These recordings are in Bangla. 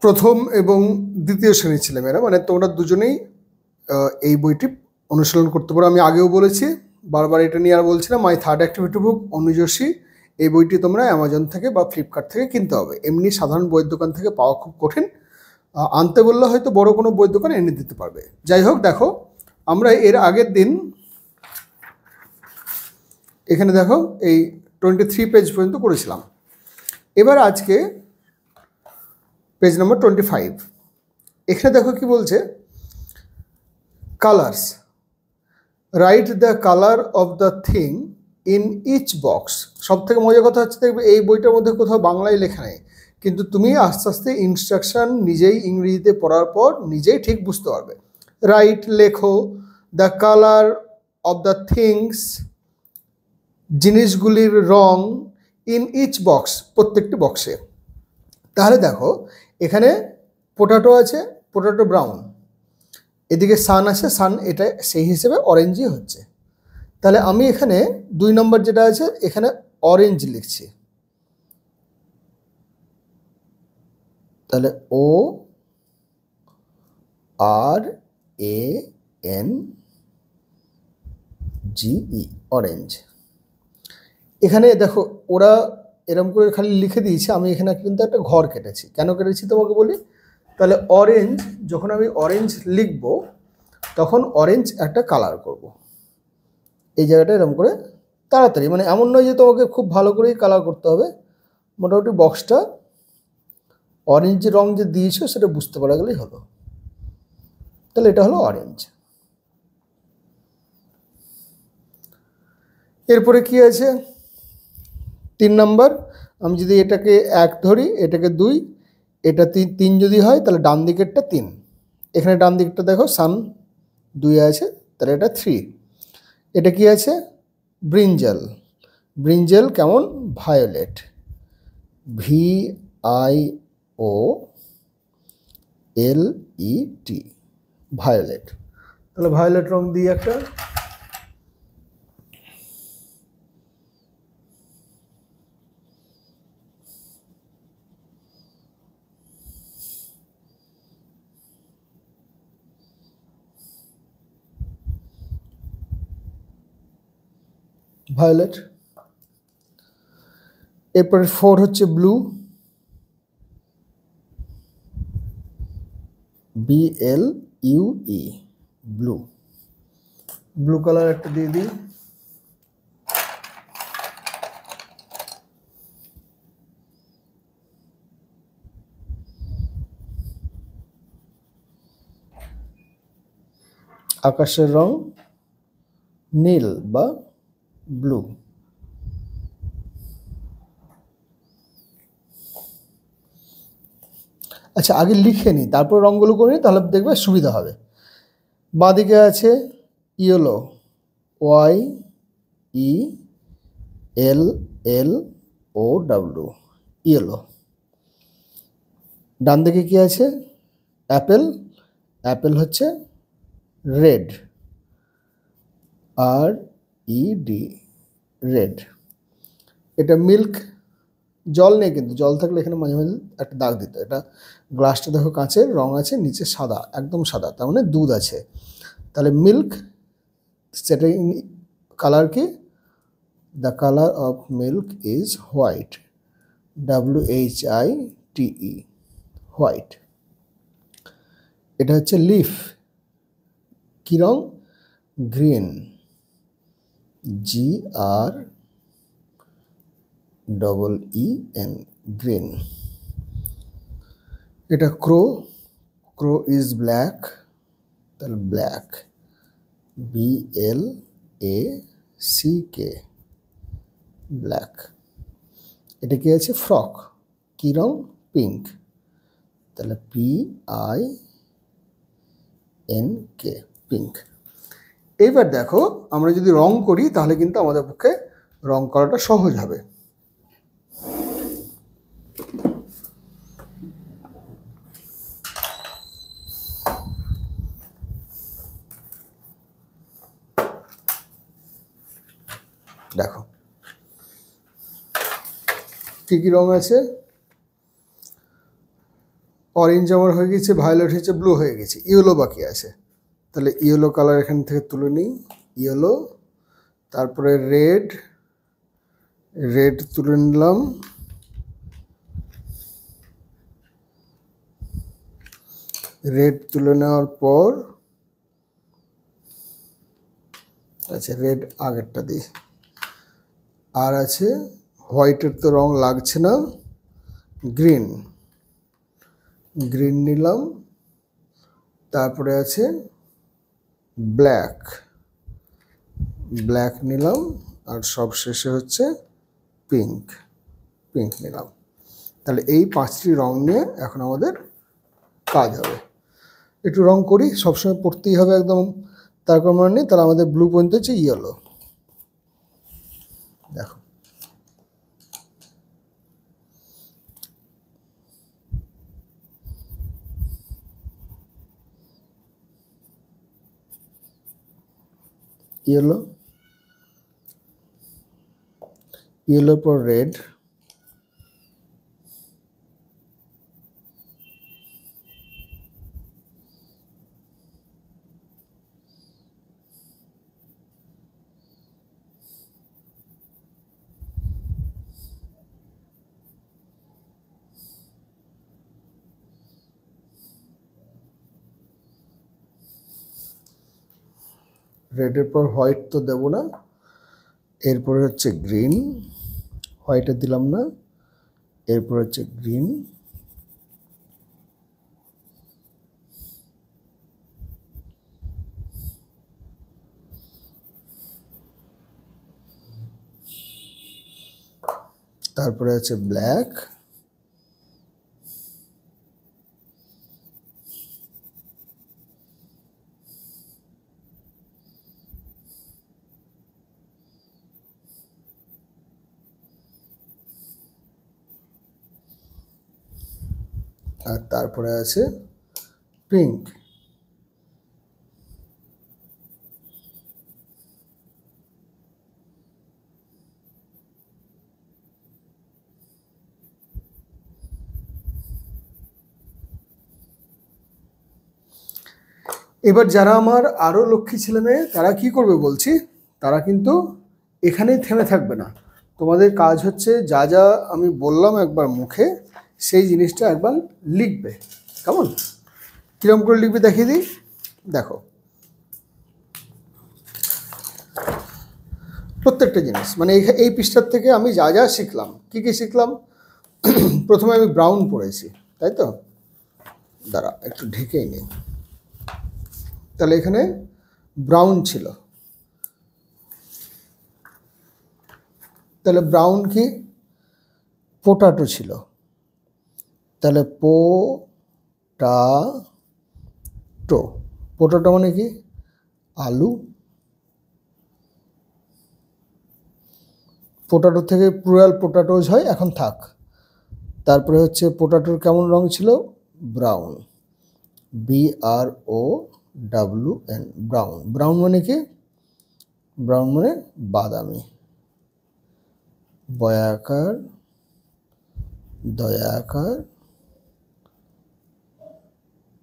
প্রথম এবং দ্বিতীয় শ্রেণীর ছেলেমেয়েরা, মানে তোমরা দুজনেই এই বইটি অনুশীলন করতে পারো। আমি আগেও বলেছি, বারবার এটা নিয়ে আর বলছি না। মাই থার্ড অ্যাক্টিভিটি বুক অনুযশী, এই বইটি তোমরা অ্যামাজন থেকে বা ফ্লিপকার্ট থেকে কিনতে হবে। এমনি সাধারণ বইয়ের দোকান থেকে পাওয়া খুব কঠিন। আনতে বললে হয়তো বড় কোনো বইয়ের দোকান এনে দিতে পারবে। যাই হোক, দেখো আমরা এর আগের দিন এখানে দেখো এই 23 পেজ পর্যন্ত করেছিলাম। এবার আজকে পেজ নাম্বার 25। এখানে দেখো কি বলছে, colours, write the colour of the thing in each box. সব থেকে মজার কথা হচ্ছে, দেখবে এই বইটার মধ্যে কোথাও বাংলায় লেখা নেই, কিন্তু তুমি আস্তে আস্তে ইনস্ট্রাকশন নিজেই ইংরেজিতে পড়ার পর নিজেই ঠিক বুঝতে পারবে। রাইট, লেখো, the colour of the things, জিনিসগুলির রং, ইন ইচ বক্স, প্রত্যেকটি বক্সে। তাহলে দেখো এখানে পোটাটো আছে, পোটাটো ব্রাউন, এদিকে সান আছে, সান এটা সেই হিসেবে অরেঞ্জই হচ্ছে। তাহলে আমি এখানে 2 নম্বর যেটা আছে এখানে অরেঞ্জ লিখছি। তাহলে ও আর এ এন জিই, অরেঞ্জ। এখানে দেখো ওরা এরকম করে খালি লিখে দিয়েছে, আমি এখানে কিন্তু একটা ঘর কেটেছি। কেন কেটেছি তোমাকে বলি। তাহলে অরেঞ্জ, যখন আমি অরেঞ্জ লিখব তখন অরেঞ্জ একটা কালার করব। এই জায়গাটা এরকম করে তাড়াতাড়ি, মানে এমন নয় যে তোমাকে খুব ভালো করেই কালার করতে হবে, মোটামুটি বক্সটা অরেঞ্জ রং যে দিয়েছো সেটা বুঝতে পারা গেলেই হলো। তাহলে এটা হলো অরেঞ্জ। এরপরে কি আছে 3 নম্বর, আমি যদি এটাকে 1 ধরি, এটাকে 2, এটা 3 যদি হয় তাহলে ডান দিকেরটা 3। এখানে ডান দিকটা দেখো সান 2 আছে, তাহলে এটা 3। এটা কি আছে, ব্রিঞ্জাল, ব্রিঞ্জাল কেমন, ভায়োলেট, VIOLET, ভায়োলেট। তাহলে ভায়োলেট রং দিয়ে একটা। ভায়োলেট। এরপরে 4 হচ্ছে blue, BLUE, blue. Blue colour একটা দিয়ে দিই। আকাশের রং নীল বা ব্লু। আচ্ছা, আগে লিখে নিই তারপর রঙগুলো করে নিই, তাহলে দেখবে সুবিধা হবে। বাঁদিকে আছে ইয়েলো, YELLOW, ইয়েলো। ডান দিকে কি আছে, অ্যাপেল, অ্যাপেল হচ্ছে রেড, RED, রেড। এটা মিল্ক, জল নেই কিন্তু, জল থাকলে এখানে মাঝে মাঝে একটা দাগ দিত। এটা গ্লাসটা দেখো কাঁচের, রং আছে, নিচে সাদা, একদম সাদা, তার মানে দুধ আছে। তাহলে মিল্ক, সেটা কালার কি, the colour of milk is white, WHITE, white. এটা হচ্ছে লিফ, কি রং, গ্রিন, GREEN, গ্রিন। এটা ক্রো, ক্রো ইজ ব্ল্যাক, তাহলে ব্ল্যাক, BLACK, ব্ল্যাক। এটা কি আছে, ফ্রক, কি রং, পিঙ্ক, তাহলে PINK, পিঙ্ক। এইবার দেখো আমরা যদি রং করি তাহলে কিন্তু আমাদের পক্ষে রং করাটা সহজ হবে। দেখো কি কি রং আছে, অরেঞ্জ আমার হয়ে গেছে, ভায়োলেট হয়েছে, ব্লু হয়ে গেছে, ইয়েলো বাকি আছে। তাহলে ইয়েলো কালার এখান থেকে তুলে নিই, ইয়েলো। তারপরে রেড, রেড তুলে নিলাম। রেড তুলে নেওয়ার পর আচ্ছা রেড আগেরটা দিই। আর আছে হোয়াইটের তো রং লাগছে না, গ্রিন, গ্রিন নিলাম। তারপরে আছে ব্ল্যাক, ব্ল্যাক নিলাম। আর সব শেষে হচ্ছে পিঙ্ক, পিঙ্ক নিলাম। তাহলে এই 5টি রং নিয়ে এখন আমাদের কাজ হবে। একটু রং করি, সবসময় পড়তেই হবে একদম তার কোনো মানে নেই। তাহলে আমাদের ব্লু পয়েন্ট হচ্ছে ইয়েলো। দেখো ইয়েলো, ইয়েলোর পর রেড, রেডের পর হোয়াইট তো দেবো না, এরপরে হচ্ছে গ্রিন, হোয়াইটে দিলাম না, এরপর হচ্ছে গ্রিন, তারপরে আছে ব্ল্যাক, আর তারপরে আছে পিঙ্ক। এবার যারা আমার আরও লক্ষ্মী ছেলে মেয়ে তারা কি করবে বলছি, তারা কিন্তু এখানেই থেমে থাকবে না। তোমাদের কাজ হচ্ছে যা যা আমি বললাম একবার মুখে সেই জিনিসটা একবার লিখবে। কেমন, কীরকম করে লিখবে দেখিয়ে দিই। দেখো প্রত্যেকটা জিনিস মানে এই পৃষ্ঠার থেকে আমি যা যা শিখলাম, কী কী শিখলাম। প্রথমে আমি ব্রাউন পড়েছি, তাই তো, দাঁড়া একটু ঢেকেই নিই। তাহলে এখানে ব্রাউন ছিল, তাহলে ব্রাউন কি পোটাটো ছিল, তাহলে পোটাটো, পোটাটো মানে কি আলু। পোটাটো থেকে প্লুরাল পোটাটোজ হয়, এখন থাক। তারপরে হচ্ছে পোটাটোর কেমন রং ছিল, ব্রাউন, BROWN, ব্রাউন। ব্রাউন মানে কি, ব্রাউন মানে বাদামি, বয়াকার দয়াকার,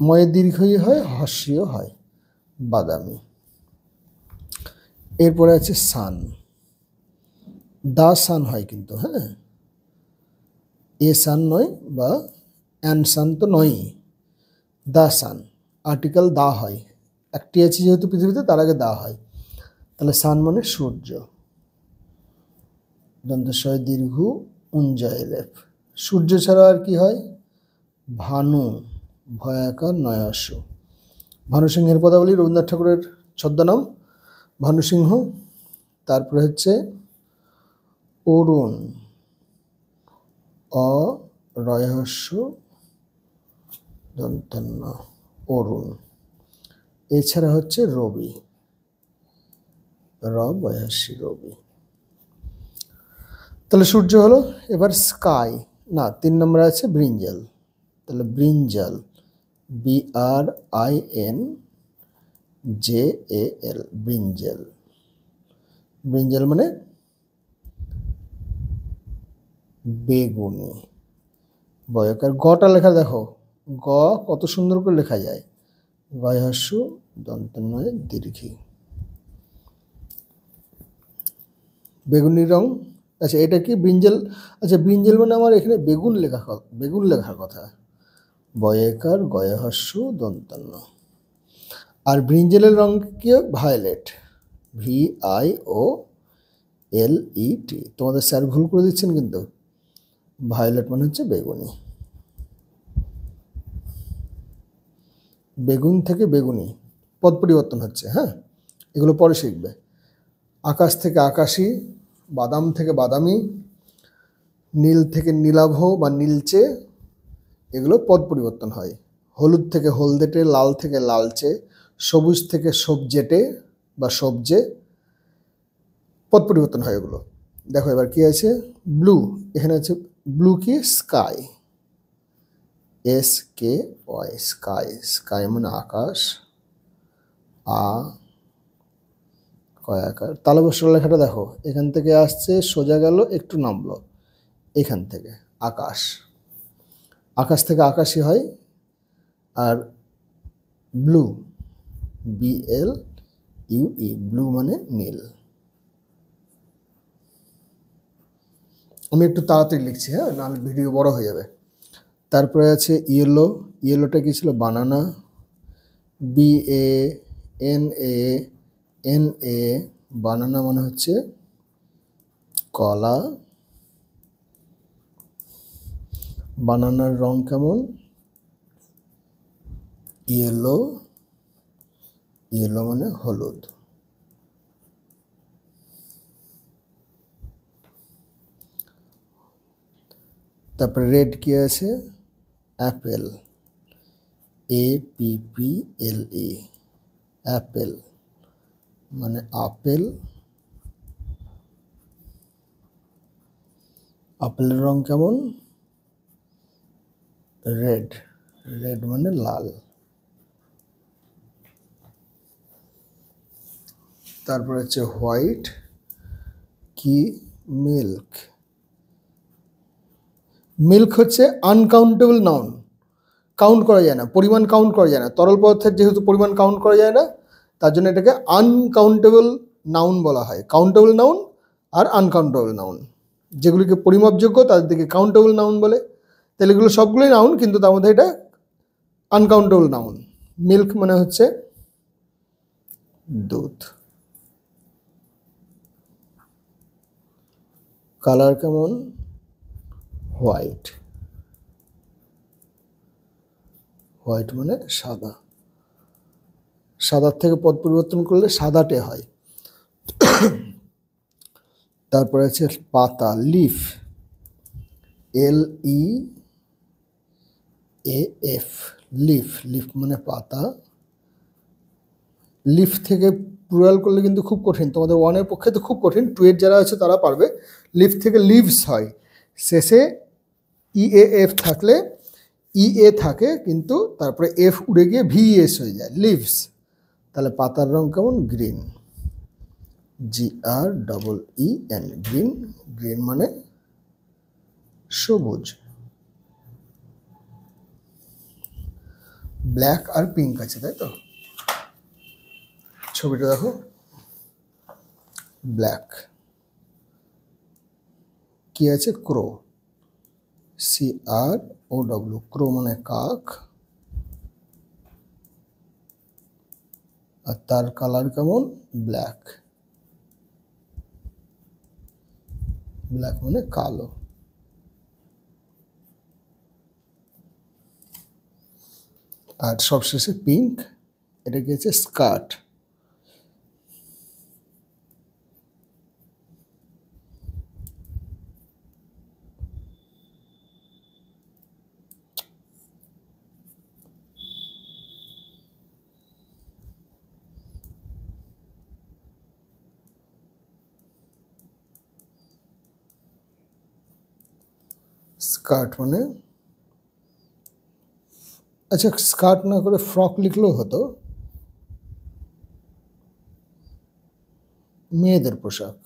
ময়ে দীর্ঘই হয়, হস্যও হয়, বাদামি। এরপরে আছে সান, দা সান হয় কিন্তু, হ্যাঁ, এ সান নয় বা অ্যান সান তো নয়ই, দা সান, আর্টিকেল দা হয়, একটি আছে যেহেতু পৃথিবীতে তার আগে দা হয়। তাহলে সান মানে সূর্য, দন্তস্বয় দীর্ঘ উঞ্জয় রেফ। সূর্য ছাড়া আর কি হয়, ভানু, ভয়াকার নয়াস্য। ভানুসিংহের পদাবলী রবীন্দ্রনাথ ঠাকুরের ছদ্মনাম ভানুসিংহ। তারপরে হচ্ছে অরুণ, অরহস্য দন্তন্য, অরুণ। এছাড়া হচ্ছে রবি, বয়াসী রবি। তাহলে সূর্য হলো। এবার স্কাই, না 3 নম্বরে আছে ব্রিঞ্জাল, তাহলে ব্রিঞ্জাল, BRINJAL, ব্রিঞ্জাল। ব্রিঞ্জাল মানে বেগুনি, বয়কার। গটা লেখা দেখো, গ কত সুন্দর করে লেখা যায়, গয় হস্য দন্তন্বয়ে দীর্ঘী। বেগুনি রং, আচ্ছা এটা কি ব্রিঞ্জেল? আচ্ছা ব্রিঞ্জেল মানে আমার এখানে বেগুন লেখার কথা, বয়েকার গয় হস্য দন্তান্ন। আর ব্রিঞ্জেলের রং কি? Violet, VIOLET। তোমাদের স্যার ভুল করে দিচ্ছেন কিন্তু, ভায়োলেট মানে হচ্ছে বেগুনি। বেগুন থেকে বেগুনি পদ পরিবর্তন হচ্ছে, হ্যাঁ এগুলো পরে শিখবে। আকাশ থেকে আকাশী, বাদাম থেকে বাদামি, নীল থেকে নীলাভ বা নীলচে, এগুলো পদ পরিবর্তন হয়। হলুদ থেকে হলদেটে, লাল থেকে লালচে, সবুজ থেকে সবজেটে বা সবজে, পদ পরিবর্তন হয় এগুলো। দেখো এবার কি আছে, ব্লু, এখানে আছে ব্লু কি? স্কাই, SKY, স্কাই, স্কাই মানে আকাশ, কয়াকার। তালবস্য লেখাটা দেখো এখান থেকে আসছে, সোজা গেল, একটু নামলো, এখান থেকে আকাশ, আকাশ থেকে আকাশই হয়। আর ব্লু, BLUE, ব্লু মানে নীল। আমি একটু তাড়াতাড়ি লিখছি, হ্যাঁ নাহলে ভিডিও বড় হয়ে যাবে। তারপরে আছে ইয়েলো, ইয়েলোটা কি ছিল? বানানা, BANANA, বানানা মানে হচ্ছে কলা। বানানার রং কেমন? ইয়েলো, ইয়েলো মানে হলুদ। তারপরে রেড কি আছে? অ্যাপেল, APPLE, অ্যাপেল মানে আপেল। আপেলের রং কেমন? রেড, রেড মানে লাল। তারপর হচ্ছে হোয়াইট কি? মিল্ক, মিল্ক হচ্ছে আনকাউন্টেবল নাউন, কাউন্ট করা যায় না, পরিমাণ কাউন্ট করা যায় না। তরল পদার্থের যেহেতু পরিমাণ কাউন্ট করা যায় না, তার জন্য এটাকে আনকাউন্টেবল নাউন বলা হয়। কাউন্টেবল নাউন আর আনকাউন্টেবল নাউন, যেগুলিকে পরিমাপযোগ্য তাদের দিকে কাউন্টেবল নাউন বলে। তাহলে এগুলো সবগুলোই নাউন, কিন্তু তার মধ্যে এটা আনকাউন্টেবল নাউন। মিল্ক মানে হচ্ছে দুধ। কালার কেমন? হোয়াইট, হোয়াইট মানে সাদা। সাদার থেকে পদ পরিবর্তন করলে সাদাটে হয়। তারপরে আছে পাতা, লিফ, LEAF, লিফ, লিফ মানে পাতা। লিফ থেকে প্লুরাল করলে কিন্তু খুব কঠিন, তোমাদের 1-এর পক্ষে তো খুব কঠিন, 2-এর যারা আছে তারা পারবে। লিফ থেকে লিভস হয়, শেষে EAF থাকলে EA থাকে, কিন্তু তারপরে F উড়ে গিয়ে VES হয়ে যায়, লিভস। তাহলে পাতার রং কেমন? গ্রিন, GREEN, গ্রিন, গ্রিন মানে সবুজ। ব্ল্যাক আর পিঙ্ক আছে, তাই তো? ছবিটা দেখো, ব্ল্যাক কি আছে? ক্রো, CROW, ক্রো মানে কাক। আর তার কালার কেমন? ব্ল্যাক, ব্ল্যাক মানে কালো। আর সবশেষে পিঙ্ক, এটা কি হচ্ছে? স্কার্ট। স্কার্ট মানে, আচ্ছা স্কার্ট না করে ফ্রক লিখলেও হতো, মেয়েদের পোশাক।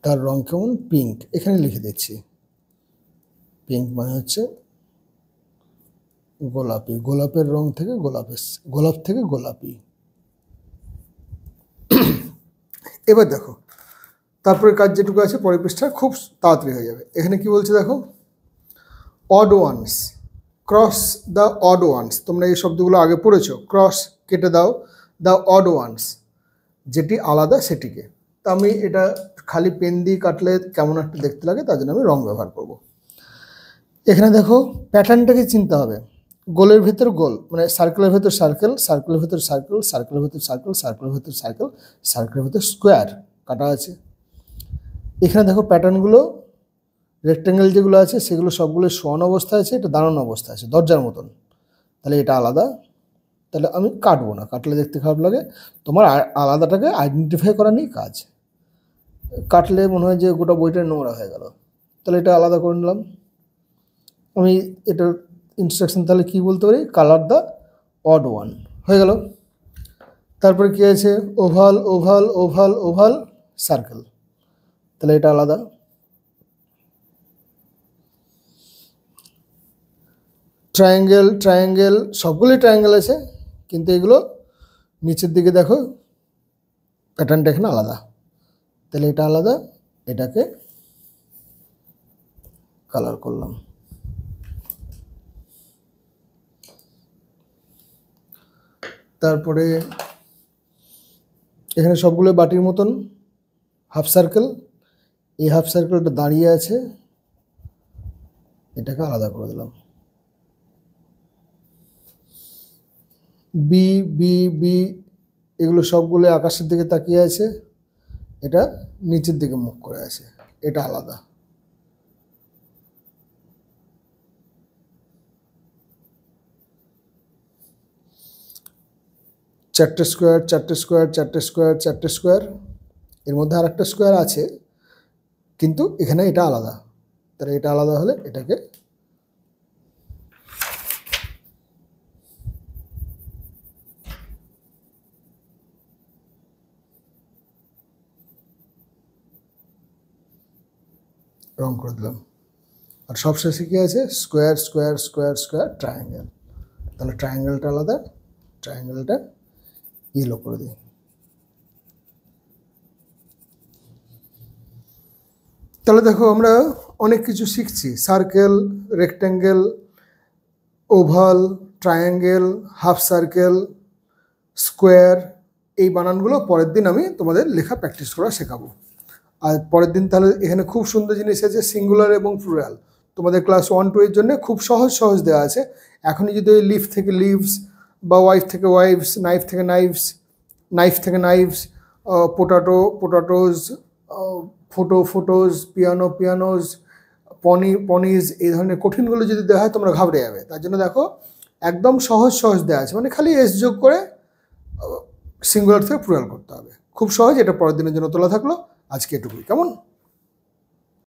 তার রং কেমন? পিঙ্ক। এখানে লিখে দিচ্ছি, পিঙ্ক মানে হচ্ছে গোলাপি, গোলাপের রং থেকে গোলাপ থেকে গোলাপি। এবার দেখো তারপরে কাজ যেটুকু আছে পরের পৃষ্ঠা খুব তাড়াতাড়ি হয়ে যাবে। এখানে কি বলছে দেখো, odd ones, cross the odd ones. তোমরা এই শব্দগুলো আগে পড়েছো, ক্রস কেটে দাও, দ্য অড ওয়ান্স, যেটি আলাদা সেটিকে। তা আমি এটা খালি পেন দিয়ে কাটলে কেমন একটা দেখতে লাগে, তার জন্য আমি রং ব্যবহার করব। এখানে দেখো প্যাটার্নটাকে চিনতে হবে। গোলের ভেতর গোল, মানে সার্কেলের ভেতর সার্কেল, সার্কেলের ভেতর সার্কেল, সার্কেলের ভেতর সার্কেল, সার্কেলের ভেতর সার্কেল, সার্কেলের ভেতর স্কোয়ার কাটা আছে। এখানে দেখো প্যাটার্নগুলো, রেক্ট্যাঙ্গেল যেগুলো আছে সেগুলো সবগুলো শোয়ানো অবস্থায় আছে, এটা দাঁড়ানো অবস্থা আছে দরজার মতন। তাহলে এটা আলাদা, তাহলে আমি কাটবো না, কাটলে দেখতে খারাপ লাগে। তোমার আলাদাটাকে আইডেন্টিফাই করা নেই কাজ, কাটলে মনে হয় যে গোটা বইটা নোংরা হয়ে গেল। তাহলে এটা আলাদা করে নিলাম আমি। এটার ইনস্ট্রাকশন তাহলে কি বলতে পারি, কালার দ্য অড ওয়ান হয়ে গেল। তারপরে কি আছে, oval oval oval oval circle, তাহলে এটা আলাদা। ট্রায়াঙ্গেল ট্রায়াঙ্গেল, সবগুলোই ট্রায়াঙ্গেল আছে, কিন্তু এগুলো নিচের দিকে দেখো প্যাটার্নটা এখানে আলাদা, তাহলে এটা আলাদা, এটাকে কালার করলাম। তারপরে এখানে সবগুলো বাটির মতন হাফ সার্কেল, এই হাফ সার্কেলটা দাঁড়িয়ে আছে, এটাকে আলাদা করে দিলাম। বি বি বি, এগুলো সবগুলো আকাশের দিকে তাকিয়ে আছে, এটা নিচের দিকে মুখ করে আছে, এটা আলাদা। চারটে স্কোয়ার, চারটে স্কোয়ার, চারটে স্কোয়ার, চারটে স্কোয়ার, এর মধ্যে আর একটা স্কোয়ার আছে কিন্তু এখানে এটা আলাদা, তাহলে এটা আলাদা হলে এটাকে রং করে দিলাম। আর সবশেষে কি আছে, square square square square triangle, তাহলে ট্রায়াঙ্গেলটা আলাদা, ট্রায়াঙ্গেলটা ইয়েলো করে দিই। তাহলে দেখো আমরা অনেক কিছু শিখছি, circle, rectangle, oval, triangle, half circle, square, এই বানানগুলো পরের দিন আমি তোমাদের লেখা প্র্যাকটিস করা শেখাবো। আর পরের দিন তাহলে এখানে খুব সুন্দর জিনিস আছে, সিঙ্গুলার এবং প্লুরাল। তোমাদের ক্লাস 1-2 এর জন্য খুব সহজ সহজ দেওয়া আছে। এখনই যদি ওই লিভ থেকে লিভস, বা ওয়াইফ থেকে ওয়াইফস, নাইফ থেকে নাইভস, নাইফ থেকে নাইভস, পোটাটো পোটাটোজ, ফোটো ফোটোজ, পিয়ানো পিয়ানোজ, পনিজ, এই ধরনের কঠিনগুলো যদি দেওয়া হয় তোমরা ঘাবড়ে যাবে। তার জন্য দেখো একদম সহজ সহজ দেওয়া আছে, মানে খালি এস যোগ করে সিঙ্গুলার থেকে প্লুরাল করতে হবে, খুব সহজ। এটা পরের দিনের জন্য তোলা থাকলো, আজকে এটুকুই, কেমন?